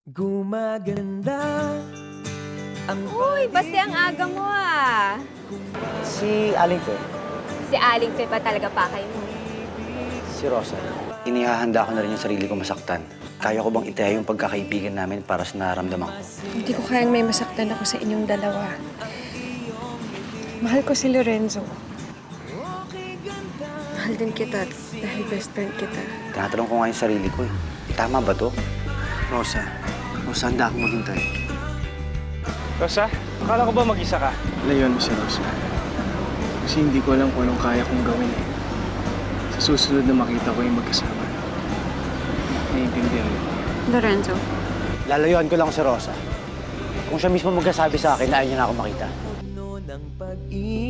Gumaganda ang Uy, basta ang aga mo ah. Si Aling Fe, Si Aling Fe pa talaga pakay mo. si Rosa. Inihahanda ko na rin yung sarili ko masaktan. Kaya ko bang itaya yung pagkakaibigan namin para sa nararamdaman ko? Hindi ko kayang may masaktan ako sa inyong dalawa. Mahal ko si Lorenzo. Mahal din kita dahil best friend kita. Tinatanong ko nga yung sarili ko eh. Tama ba to? Rosa, handa akong maghintay. Rosa, akala ko ba mag-isa ka? Layuan mo si Rosa. Kasi hindi ko alam kung anong kaya kong gawin eh. Sa susunod na makita ko yung magkasama. Naiintindihan mo. Lorenzo, Lalayuan ko lang si Rosa. Kung siya mismo magsasabi sa akin na ayaw niya na ako makita. puno ng pag-ibig.